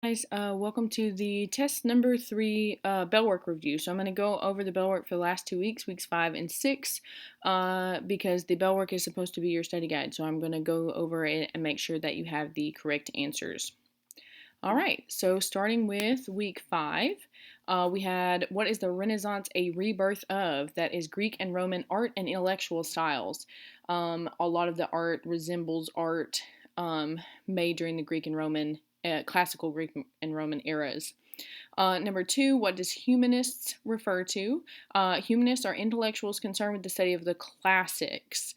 Guys, welcome to the test number 3 Bellwork review. So I'm going to go over the Bellwork for the last 2 weeks, weeks 5 and 6, because the Bellwork is supposed to be your study guide. So I'm going to go over it and make sure that you have the correct answers. All right, so starting with week 5, we had what is the Renaissance a rebirth of? That is Greek and Roman art and intellectual styles. A lot of the art resembles art made during the Greek and Roman classical Greek and Roman eras. Number 2, what does humanists refer to? Humanists are intellectuals concerned with the study of the classics.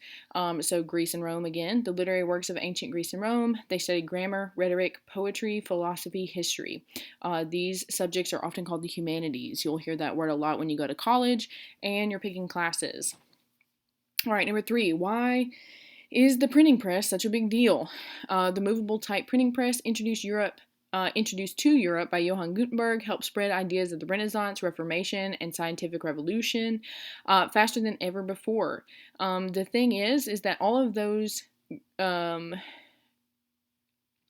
So Greece and Rome again, the literary works of ancient Greece and Rome. They study grammar, rhetoric, poetry, philosophy, history. These subjects are often called the humanities. You'll hear that word a lot when you go to college and you're picking classes. All right, number 3, why is the printing press such a big deal? The movable type printing press introduced to Europe by Johann Gutenberg, helped spread ideas of the Renaissance, Reformation, and scientific revolution faster than ever before. The thing is that all of those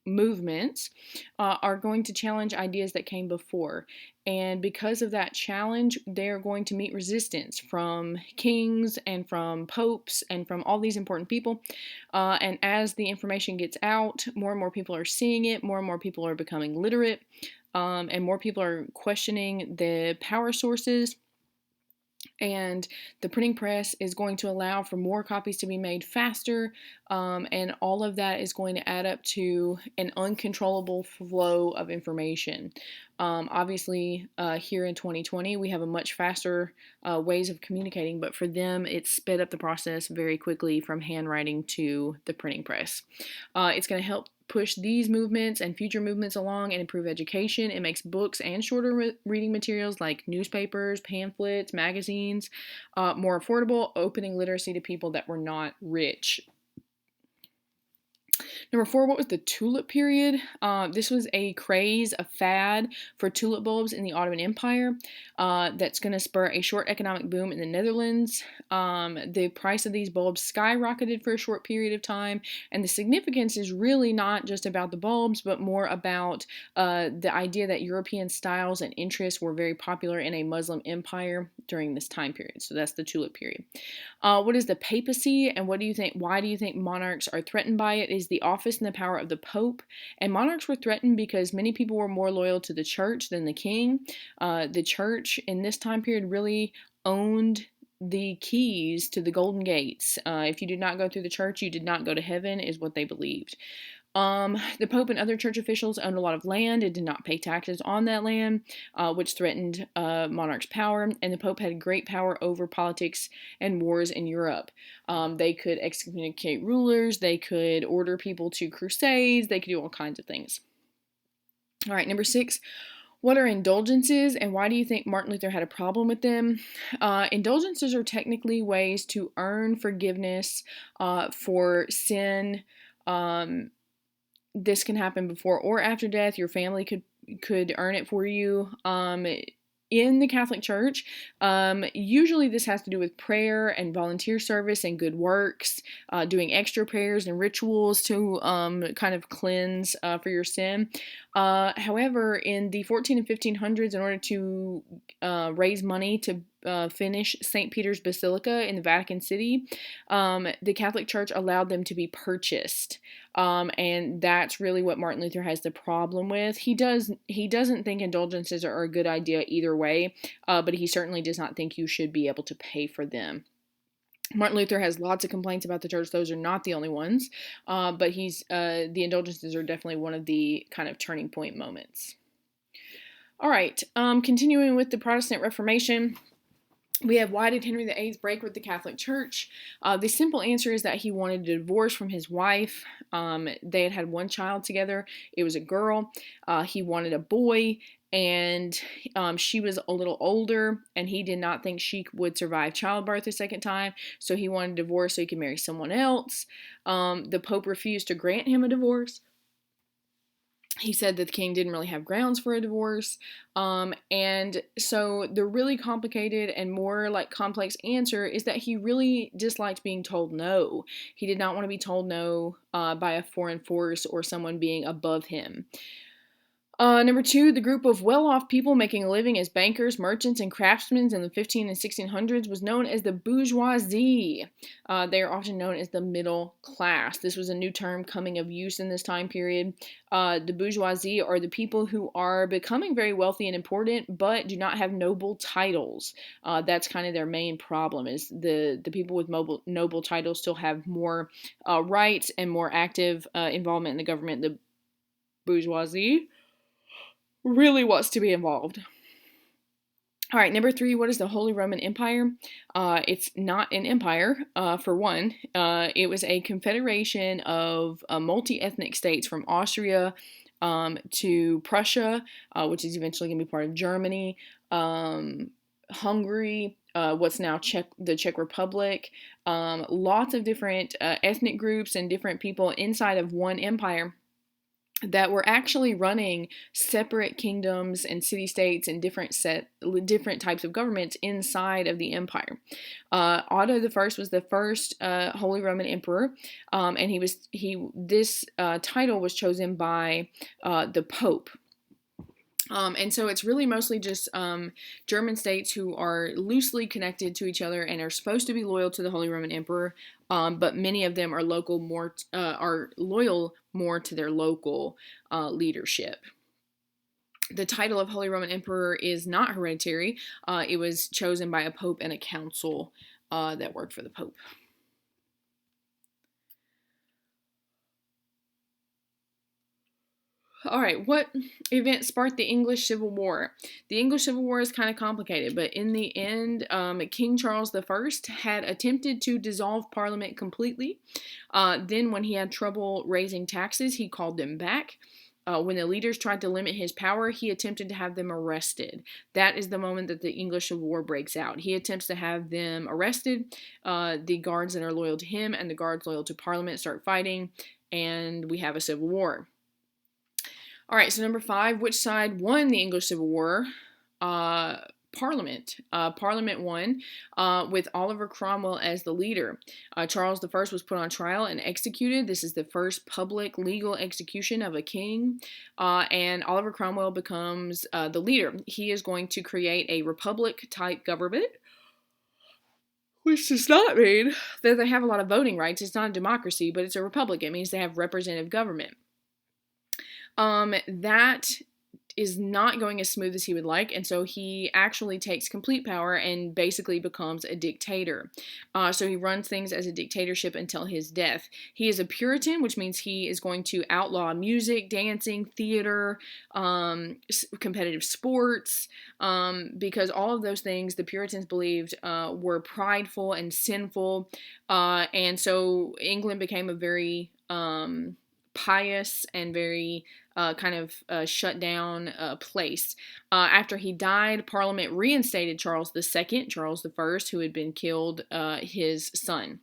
movements are going to challenge ideas that came before. And because of that challenge, they're going to meet resistance from kings and from popes and from all these important people. And as the information gets out, more and more people are seeing it, more and more people are becoming literate, and more people are questioning the power sources. And the printing press is going to allow for more copies to be made faster, and all of that is going to add up to an uncontrollable flow of information. Obviously, here in 2020, we have a much faster ways of communicating, but for them, it sped up the process very quickly from handwriting to the printing press. It's going to help push these movements and future movements along and improve education. It makes books and shorter reading materials like newspapers, pamphlets, magazines more affordable, opening literacy to people that were not rich. Number 4, what was the tulip period? This was a craze, a fad for tulip bulbs in the Ottoman Empire that's going to spur a short economic boom in the Netherlands. The price of these bulbs skyrocketed for a short period of time, and the significance is really not just about the bulbs, but more about the idea that European styles and interests were very popular in a Muslim empire during this time period. So that's the tulip period. What is the papacy, and what do you think? Why do you think monarchs are threatened by it? Is the office and the power of the Pope. And monarchs were threatened because many people were more loyal to the church than the king. The church in this time period really owned the keys to the golden gates. If you did not go through the church, you did not go to heaven, is what they believed. The Pope and other church officials owned a lot of land and did not pay taxes on that land, which threatened monarchs' power. And the Pope had great power over politics and wars in Europe. They could excommunicate rulers, they could order people to crusades, they could do all kinds of things. All right, number 6. What are indulgences, and why do you think Martin Luther had a problem with them? Indulgences are technically ways to earn forgiveness for sin. This can happen before or after death. Your family could earn it for you. In the Catholic Church, usually this has to do with prayer and volunteer service and good works, doing extra prayers and rituals to kind of cleanse for your sin. However, in the 14 and 1500s, in order to raise money to finish St. Peter's Basilica in the Vatican City, the Catholic Church allowed them to be purchased. And that's really what Martin Luther has the problem with. He doesn't think indulgences are a good idea either way, but he certainly does not think you should be able to pay for them. Martin Luther has lots of complaints about the church. Those are not the only ones, but the indulgences are definitely one of the kind of turning point moments. All right, continuing with the Protestant Reformation. We have, why did Henry VIII break with the Catholic Church? The simple answer is that he wanted a divorce from his wife. They had one child together. It was a girl. He wanted a boy, and she was a little older, and he did not think she would survive childbirth a second time, so he wanted a divorce so he could marry someone else. The Pope refused to grant him a divorce. He said that the king didn't really have grounds for a divorce. And so the really complicated and more like complex answer is that he really disliked being told no. He did not want to be told no by a foreign force or someone being above him. Number two, the group of well-off people making a living as bankers, merchants, and craftsmen in the 15 and 1600s was known as the bourgeoisie. They are often known as the middle class. This was a new term coming of use in this time period. The bourgeoisie are the people who are becoming very wealthy and important, but do not have noble titles. That's kind of their main problem. Is the people with noble titles still have more rights and more active involvement in the government. The bourgeoisie really wants to be involved. All right, number three, what is the Holy Roman Empire? It's not an empire, for one. It was a confederation of multi-ethnic states from Austria to Prussia, which is eventually going to be part of Germany, Hungary, what's now the Czech Republic, lots of different ethnic groups and different people inside of one empire that were actually running separate kingdoms and city-states and different types of governments inside of the empire. Otto the First was the first Holy Roman Emperor, and this title was chosen by the Pope. And so it's really mostly just German states who are loosely connected to each other and are supposed to be loyal to the Holy Roman Emperor, but many of them are loyal more to their local leadership. The title of Holy Roman Emperor is not hereditary. It was chosen by a pope and a council that worked for the pope. All right, what event sparked the English Civil War? The English Civil War is kind of complicated, but in the end, King Charles I had attempted to dissolve Parliament completely. Then, when he had trouble raising taxes, he called them back. When the leaders tried to limit his power, he attempted to have them arrested. That is the moment that the English Civil War breaks out. He attempts to have them arrested. The guards that are loyal to him and the guards loyal to Parliament start fighting, and we have a civil war. All right, so number five, which side won the English Civil War? Parliament. Parliament won with Oliver Cromwell as the leader. Charles I was put on trial and executed. This is the first public legal execution of a king. And Oliver Cromwell becomes the leader. He is going to create a republic-type government, which does not mean that they have a lot of voting rights. It's not a democracy, but it's a republic. It means they have representative government. That is not going as smooth as he would like, and so he actually takes complete power and basically becomes a dictator. So he runs things as a dictatorship until his death. He is a Puritan, which means he is going to outlaw music, dancing, theater, competitive sports, because all of those things the Puritans believed were prideful and sinful, and so England became a very pious and very shut down place. After he died, Parliament reinstated Charles II, Charles I, who had been killed, his son.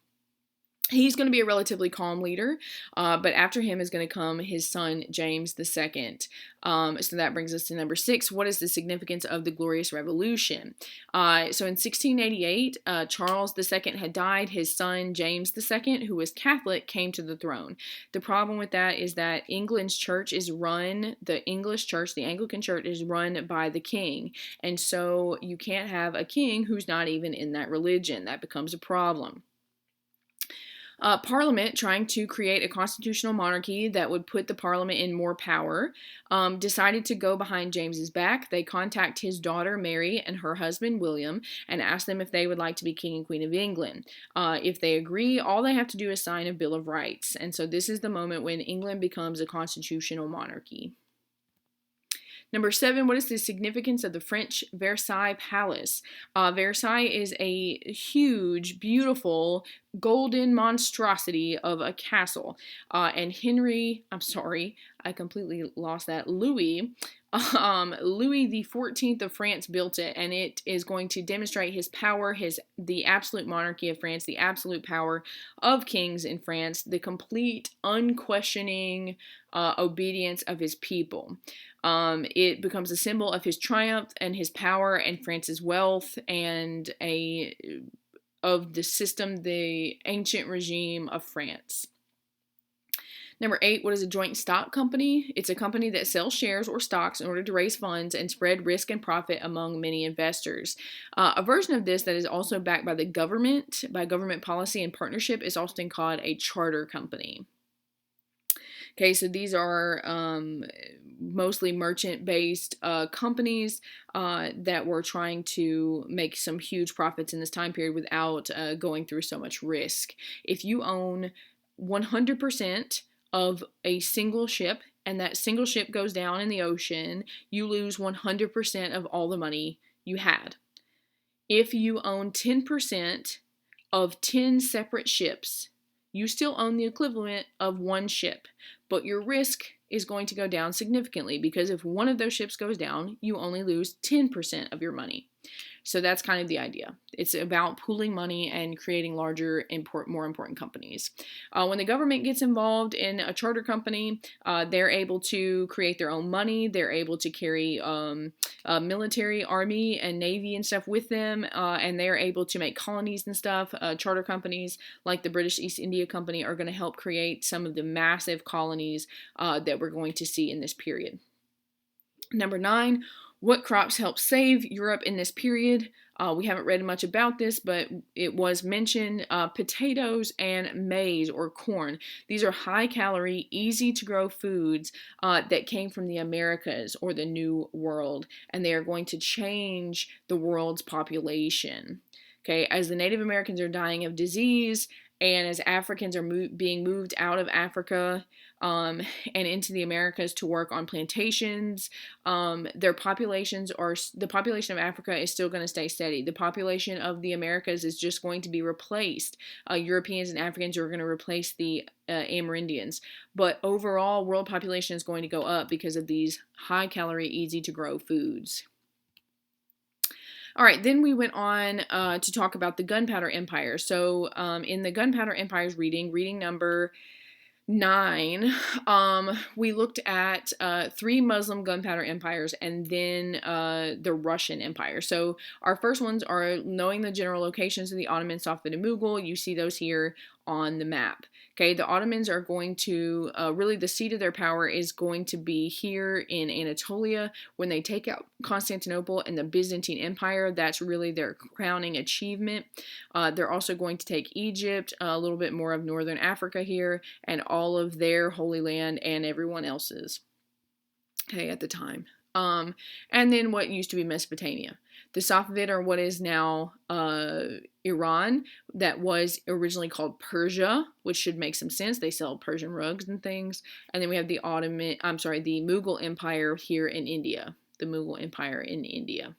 He's going to be a relatively calm leader, but after him is going to come his son, James II. So that brings us to number six. What is the significance of the Glorious Revolution? So in 1688, Charles II had died. His son, James II, who was Catholic, came to the throne. The problem with that is that the English church, the Anglican Church, is run by the king. And so you can't have a king who's not even in that religion. That becomes a problem. Parliament, trying to create a constitutional monarchy that would put the Parliament in more power, decided to go behind James's back. They contact his daughter Mary and her husband William and ask them if they would like to be King and Queen of England. If they agree, all they have to do is sign a Bill of Rights. And so this is the moment when England becomes a constitutional monarchy. Number seven, what is the significance of the French Versailles Palace? Versailles is a huge, beautiful, golden monstrosity of a castle. And Louis the 14th of France built it, and it is going to demonstrate his power, the absolute monarchy of France, the absolute power of kings in France, the complete, unquestioning obedience of his people. It becomes a symbol of his triumph and his power and France's wealth and of the system, the ancient regime of France. Number 8, what is a joint stock company? It's a company that sells shares or stocks in order to raise funds and spread risk and profit among many investors. A version of this that is also backed by the government, by government policy and partnership, is often called a charter company. Okay, so these are mostly merchant-based companies that were trying to make some huge profits in this time period without going through so much risk. If you own 100% of a single ship and that single ship goes down in the ocean, you lose 100% of all the money you had. If you own 10% of 10 separate ships, you still own the equivalent of one ship, but your risk is going to go down significantly because if one of those ships goes down, you only lose 10% of your money. So that's kind of the idea. It's about pooling money and creating larger, more important companies. When the government gets involved in a charter company, they're able to create their own money. They're able to carry military, army, and navy and stuff with them, and they're able to make colonies and stuff. Charter companies like the British East India Company are going to help create some of the massive colonies that we're going to see in this period. Number 9, what crops helped save Europe in this period? We haven't read much about this, but it was mentioned, potatoes and maize or corn. These are high-calorie, easy-to-grow foods that came from the Americas or the New World, and they are going to change the world's population. Okay, as the Native Americans are dying of disease, and as Africans are being moved out of Africa and into the Americas to work on plantations, the population of Africa is still going to stay steady. The population of the Americas is just going to be replaced. Europeans and Africans are going to replace the Amerindians. But overall, world population is going to go up because of these high-calorie, easy-to-grow foods. All right, then we went on to talk about the Gunpowder Empire. So in the Gunpowder Empire's reading number 9, we looked at 3 Muslim gunpowder empires and then the Russian Empire. So our first ones are knowing the general locations of the Ottoman, Safavid, and Mughal. You see those here on the map. Okay, the Ottomans are going to, really the seat of their power is going to be here in Anatolia when they take out Constantinople and the Byzantine Empire. That's really their crowning achievement. They're also going to take Egypt, a little bit more of northern Africa here, and all of their Holy Land and everyone else's, okay, at the time. And then what used to be Mesopotamia. The Safavid are what is now Iran, that was originally called Persia, which should make some sense. They sell Persian rugs and things. And then we have the Mughal Empire here in India. The Mughal Empire in India.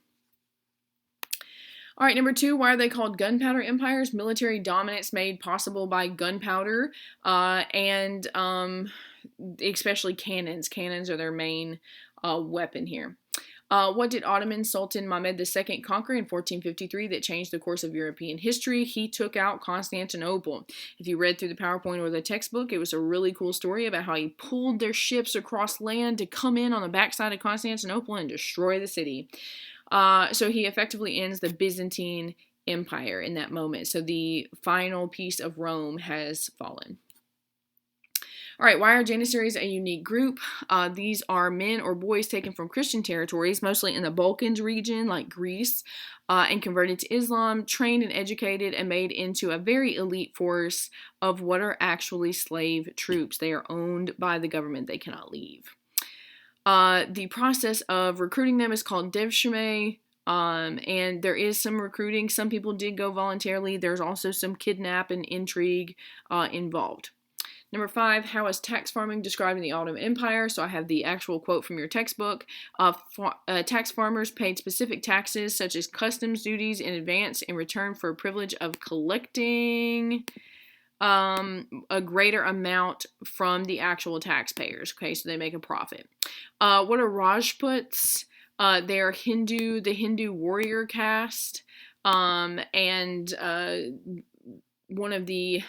All right, number 2, why are they called gunpowder empires? Military dominance made possible by gunpowder and especially cannons. Cannons are their main weapon here. What did Ottoman Sultan Mehmed II conquer in 1453 that changed the course of European history? He took out Constantinople. If you read through the PowerPoint or the textbook, it was a really cool story about how he pulled their ships across land to come in on the backside of Constantinople and destroy the city. So he effectively ends the Byzantine Empire in that moment. So the final piece of Rome has fallen. All right, why are Janissaries a unique group? These are men or boys taken from Christian territories, mostly in the Balkans region, like Greece, and converted to Islam, trained and educated, and made into a very elite force of what are actually slave troops. They are owned by the government. They cannot leave. The process of recruiting them is called devshirme, and there is some recruiting. Some people did go voluntarily. There's also some kidnap and intrigue involved. Number 5, how is tax farming described in the Ottoman Empire? So I have the actual quote from your textbook. Tax farmers paid specific taxes such as customs duties in advance in return for a privilege of collecting a greater amount from the actual taxpayers. Okay, so they make a profit. What are Rajputs? They are the Hindu warrior caste, and one of the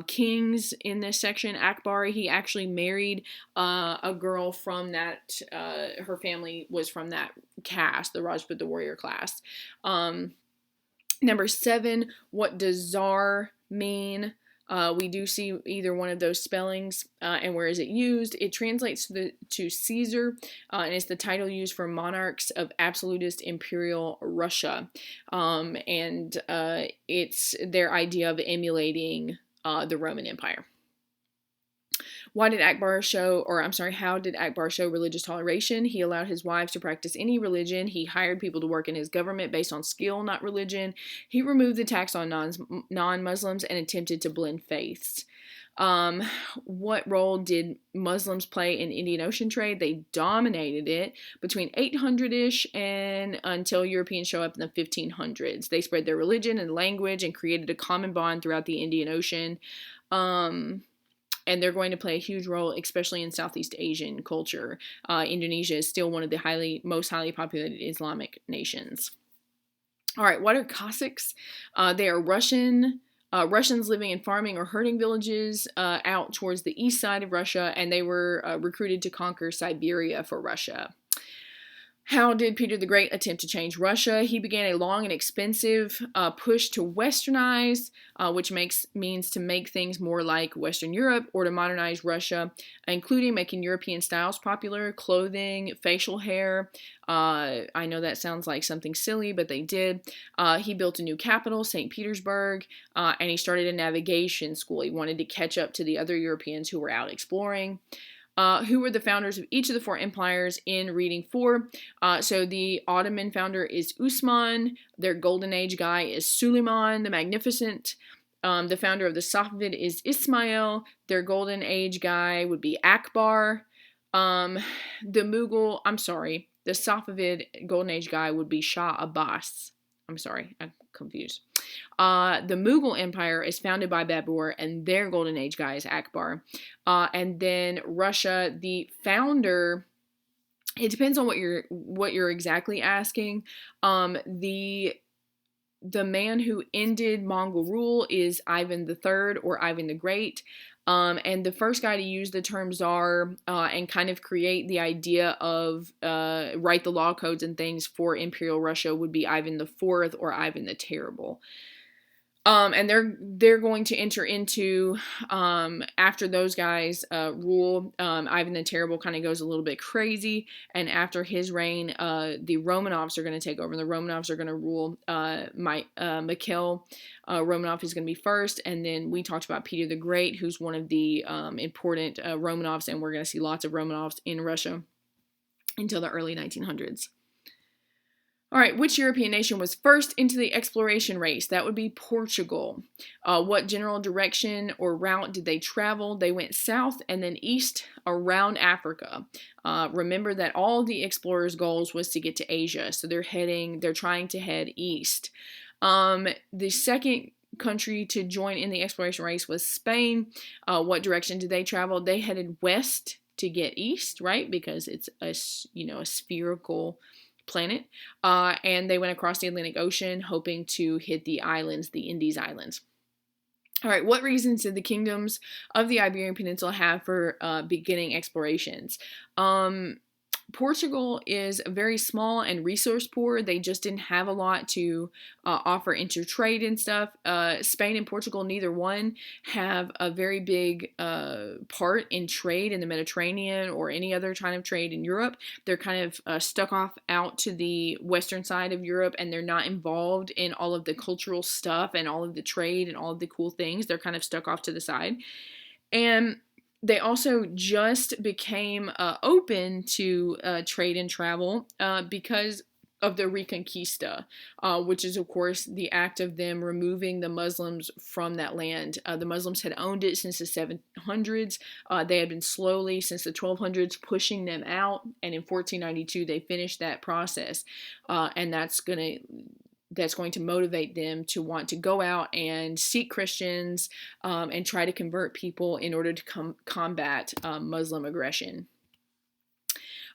kings in this section, Akbar, he actually married a girl from that, her family was from that caste, the Rajput, the warrior class. Number 7, what does Tsar mean? We do see either one of those spellings. And where is it used? It translates to Caesar, and it's the title used for monarchs of absolutist imperial Russia. And it's their idea of emulating the Roman Empire. How did Akbar show religious toleration? He allowed his wives to practice any religion. He hired people to work in his government based on skill, not religion. He removed the tax on non-Muslims and attempted to blend faiths. What role did Muslims play in Indian Ocean trade? They dominated it between 800-ish and until Europeans show up in the 1500s. They spread their religion and language and created a common bond throughout the Indian Ocean. And they're going to play a huge role, especially in Southeast Asian culture. Indonesia is still one of the most highly populated Islamic nations. All right, what are Cossacks? They are Russians living in farming or herding villages out towards the east side of Russia, and they were recruited to conquer Siberia for Russia. How did Peter the Great attempt to change Russia? He began a long and expensive push to westernize, which means to make things more like Western Europe, or to modernize Russia, including making European styles popular, clothing, facial hair. I know that sounds like something silly, but they did. He built a new capital, St. Petersburg, and he started a navigation school. He wanted to catch up to the other Europeans who were out exploring. Who were the founders of each of the four empires in reading 4? So the Ottoman founder is Usman. Their golden age guy is Suleiman the Magnificent. The founder of the Safavid is Ismail. Their golden age guy would be Akbar. The Safavid golden age guy would be Shah Abbas. I'm sorry, I'm confused. The Mughal Empire is founded by Babur, and their golden age guy is Akbar. And then Russia, the founder, it depends on what you're exactly asking. The man who ended Mongol rule is Ivan the Third or Ivan the Great. And the first guy to use the term czar and kind of create the idea of write the law codes and things for Imperial Russia would be Ivan the Fourth or Ivan the Terrible. And they're going to enter into, after those guys rule, Ivan the Terrible kind of goes a little bit crazy, and after his reign, the Romanovs are going to take over, and the Romanovs are going to rule. Mikhail Romanov is going to be first, and then we talked about Peter the Great, who's one of the important Romanovs, and we're going to see lots of Romanovs in Russia until the early 1900s. All right, which European nation was first into the exploration race? That would be Portugal. What general direction or route did they travel? They went south and then east around Africa. Remember that all the explorers' goals was to get to Asia, so they're trying to head east. The second country to join in the exploration race was Spain. What direction did they travel? They headed west to get east, right? Because it's a spherical planet, and they went across the Atlantic Ocean hoping to hit the islands, the Indies Islands. All right, what reasons did the kingdoms of the Iberian Peninsula have for beginning explorations? Portugal is very small and resource poor. They just didn't have a lot to offer intertrade and stuff. Spain and Portugal, neither one, have a very big part in trade in the Mediterranean or any other kind of trade in Europe. They're kind of stuck off out to the western side of Europe, and they're not involved in all of the cultural stuff and all of the trade and all of the cool things. They're kind of stuck off to the side. And they also just became open to trade and travel because of the Reconquista, which is, of course, the act of them removing the Muslims from that land. The Muslims had owned it since the 700s. They had been slowly, since the 1200s, pushing them out, and in 1492 they finished that process, and that's going to motivate them to want to go out and seek Christians and try to convert people in order to combat Muslim aggression.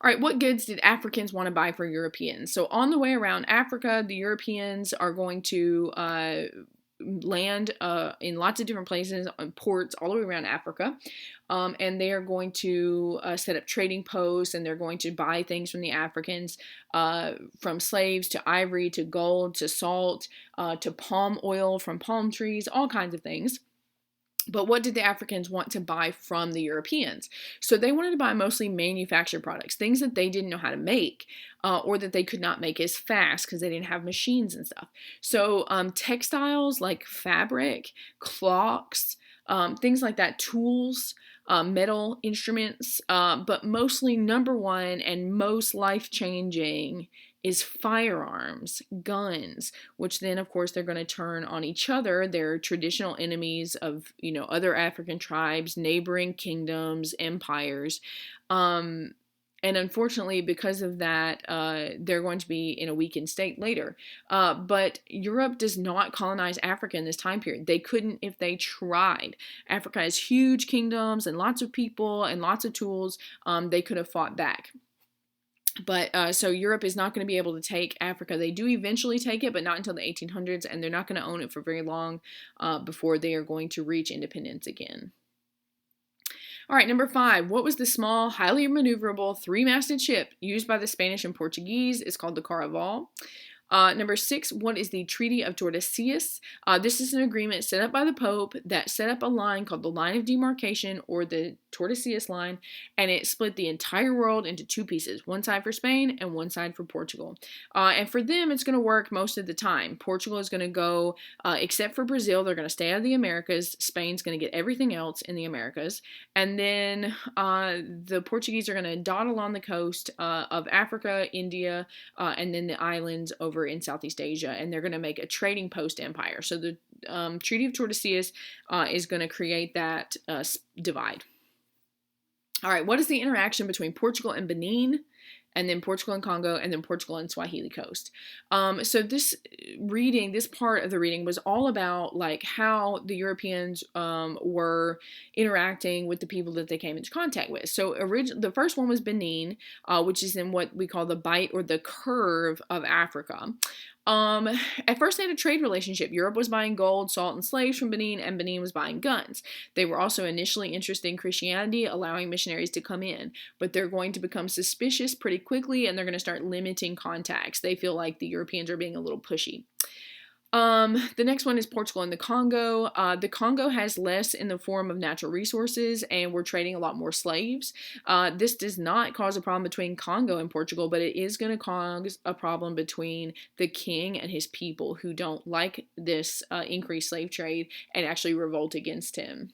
All right, what goods did Africans want to buy for Europeans? So on the way around Africa, the Europeans are going to land in lots of different places, ports all the way around Africa, and they are going to set up trading posts, and they're going to buy things from the Africans, from slaves to ivory to gold to salt to palm oil from palm trees, all kinds of things. But what did the Africans want to buy from the Europeans? So they wanted to buy mostly manufactured products, things that they didn't know how to make, or that they could not make as fast because they didn't have machines and stuff. So textiles like fabric, clocks, things like that, tools, metal instruments, but mostly number one and most life changing is firearms, guns, which then of course they're going to turn on each other. They're traditional enemies of, other African tribes, neighboring kingdoms, empires. And unfortunately, because of that, they're going to be in a weakened state later. But Europe does not colonize Africa in this time period. They couldn't if they tried. Africa has huge kingdoms and lots of people and lots of tools. They could have fought back. But so Europe is not going to be able to take Africa. They do eventually take it, but not until the 1800s, and they're not going to own it for very long before they are going to reach independence again. All right, number 5. What was the small, highly maneuverable, three-masted ship used by the Spanish and Portuguese? It's called the Caraval. Number 6, what is the Treaty of Tordesillas? This is an agreement set up by the Pope that set up a line called the Line of Demarcation, or the Tordesillas Line, and it split the entire world into two pieces, one side for Spain and one side for Portugal. And for them, it's going to work most of the time. Portugal is going to go, except for Brazil, they're going to stay out of the Americas. Spain's going to get everything else in the Americas. And then the Portuguese are going to dot along the coast of Africa, India, and then the islands over in Southeast Asia, and they're going to make a trading post empire. So the Treaty of Tordesillas is going to create that divide. All right, what is the interaction between Portugal and Benin, and then Portugal and Congo, and then Portugal and Swahili Coast? So this part of the reading was all about like how the Europeans were interacting with the people that they came into contact with. So the first one was Benin, which is in what we call the bight or the curve of Africa. At first they had a trade relationship. Europe was buying gold, salt, and slaves from Benin, and Benin was buying guns. They were also initially interested in Christianity, allowing missionaries to come in, but they're going to become suspicious pretty quickly, and they're going to start limiting contacts. They feel like the Europeans are being a little pushy. The next one is Portugal and the Congo. The Congo has less in the form of natural resources, and we're trading a lot more slaves. This does not cause a problem between Congo and Portugal, but it is going to cause a problem between the king and his people, who don't like this increased slave trade and actually revolt against him.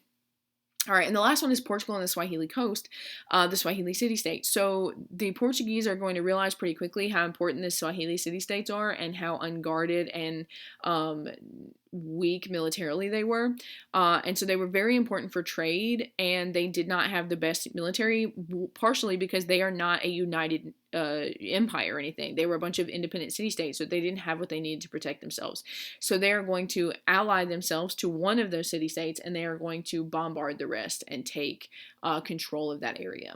All right, and the last one is Portugal and the Swahili Coast, the Swahili city-state. So the Portuguese are going to realize pretty quickly how important the Swahili city-states are and how unguarded and weak militarily they were. And so they were very important for trade, and they did not have the best military, partially because they are not a united empire or anything. They were a bunch of independent city-states, so they didn't have what they needed to protect themselves. So they are going to ally themselves to one of those city-states, and they are going to bombard the rest and take control of that area.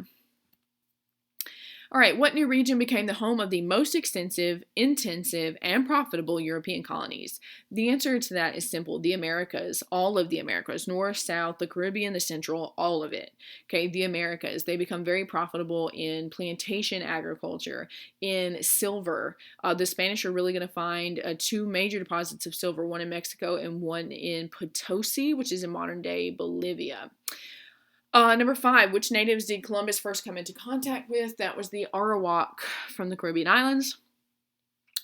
All right, what new region became the home of the most extensive, intensive, and profitable European colonies? The answer to that is simple. The Americas, all of the Americas, North, South, the Caribbean, the Central, all of it. Okay, the Americas, they become very profitable in plantation agriculture, in silver. The Spanish are really going to find 2 major deposits of silver, one in Mexico and one in Potosi, which is in modern-day Bolivia. Number 5, which natives did Columbus first come into contact with? That was the Arawak from the Caribbean islands.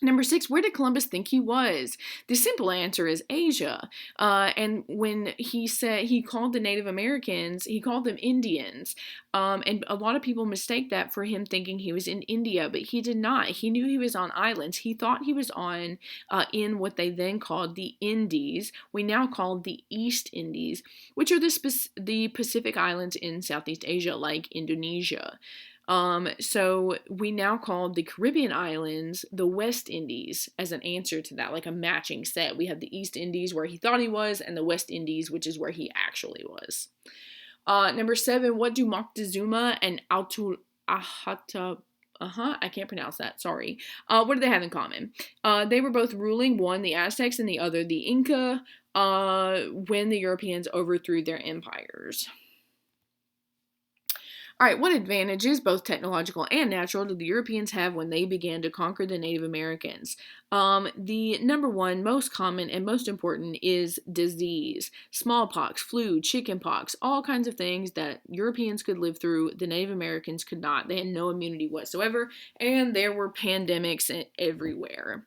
Number 6, where did Columbus think he was? The simple answer is Asia. And when he said he called the Native Americans, he called them Indians. And a lot of people mistake that for him thinking he was in India, but he did not. He knew he was on islands. He thought he was on in what they then called the Indies. We now call the East Indies, which are the Pacific islands in Southeast Asia, like Indonesia. So we now call the Caribbean islands the West Indies as an answer to that, like a matching set. We have the East Indies where he thought he was, and the West Indies, which is where he actually was. Number 7, what do Moctezuma and Ahata, I can't pronounce that, sorry. What do they have in common? They were both ruling, one the Aztecs and the other the Inca, when the Europeans overthrew their empires. All right, what advantages, both technological and natural, did the Europeans have when they began to conquer the Native Americans? The number one, most common, and most important is disease. Smallpox, flu, chickenpox, all kinds of things that Europeans could live through, the Native Americans could not. They had no immunity whatsoever, and there were pandemics everywhere.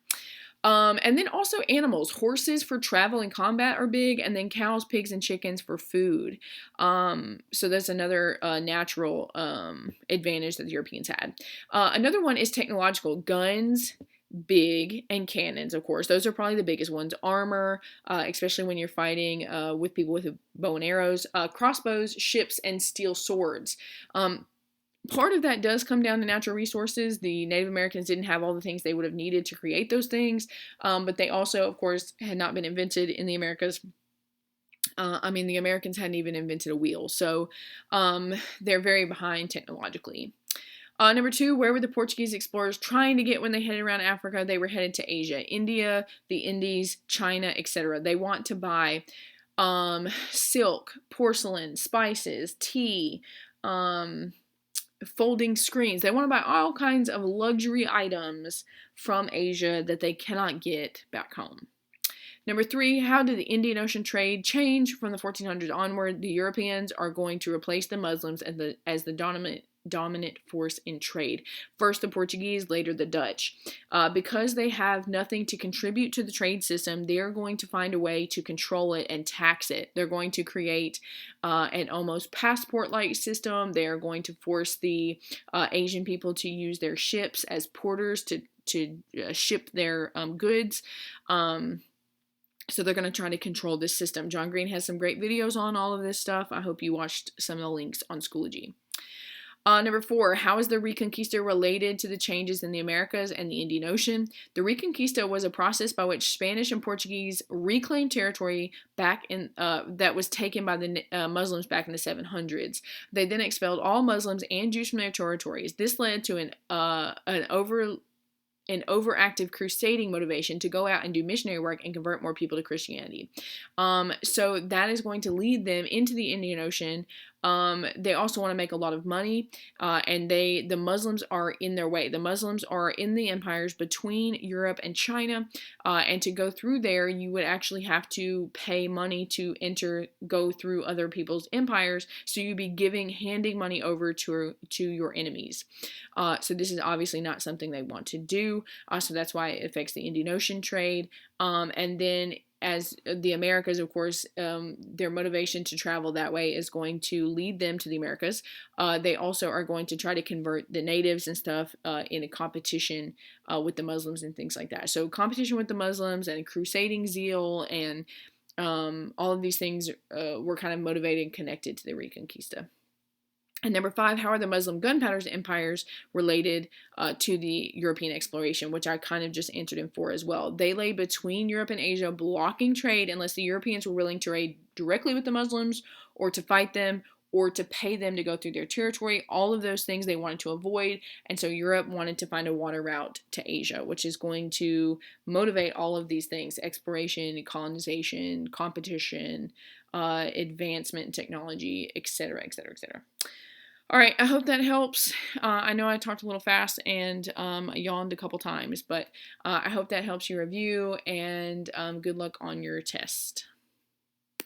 And then also animals. Horses for travel and combat are big, and then cows, pigs, and chickens for food. So that's another natural advantage that the Europeans had. Another one is technological. Guns, big, and cannons, of course. Those are probably the biggest ones. Armor, especially when you're fighting with people with bow and arrows. Crossbows, ships, and steel swords. Part of that does come down to natural resources. The Native Americans didn't have all the things they would have needed to create those things, but they also, of course, had not been invented in the Americas. The Americans hadn't even invented a wheel, so they're very behind technologically. Number two, where were the Portuguese explorers trying to get when they headed around Africa? They were headed to Asia, India, the Indies, China, etc. They want to buy silk, porcelain, spices, tea, folding screens. They want to buy all kinds of luxury items from Asia that they cannot get back home. Number three, how did the Indian Ocean trade change from the 1400s onward? The Europeans are going to replace the Muslims as the dominant force in trade. First the Portuguese, later the Dutch. Because they have nothing to contribute to the trade system, they're going to find a way to control it and tax it. They're going to create an almost passport-like system. They're going to force the Asian people to use their ships as porters to ship their goods. So they're going to try to control this system. John Green has some great videos on all of this stuff. I hope you watched some of the links on Schoology. Number four, how is the Reconquista related to the changes in the Americas and the Indian Ocean? The Reconquista was a process by which Spanish and Portuguese reclaimed territory back in that was taken by the Muslims back in the 700s. They then expelled all Muslims and Jews from their territories. This led to an overactive crusading motivation to go out and do missionary work and convert more people to Christianity. So that is going to lead them into the Indian Ocean. They also want to make a lot of money, and the Muslims are in their way. The Muslims are in the empires between Europe and China, and to go through there, you would actually have to pay money to go through other people's empires. So you'd be handing money over to your enemies. So this is obviously not something they want to do. So that's why it affects the Indian Ocean trade. And then as the Americas, of course, their motivation to travel that way is going to lead them to the Americas. They also are going to try to convert the natives and stuff in a competition with the Muslims and things like that. So competition with the Muslims and crusading zeal and all of these things were kind of motivated and connected to the Reconquista. And number five, how are the Muslim gunpowder empires related to the European exploration, which I kind of just answered in four as well. They lay between Europe and Asia, blocking trade unless the Europeans were willing to trade directly with the Muslims or to fight them or to pay them to go through their territory. All of those things they wanted to avoid. And so Europe wanted to find a water route to Asia, which is going to motivate all of these things: exploration, colonization, competition, advancement in technology, etc., etc., etc. All right, I hope that helps. I know I talked a little fast and yawned a couple times, but I hope that helps you review, and good luck on your test.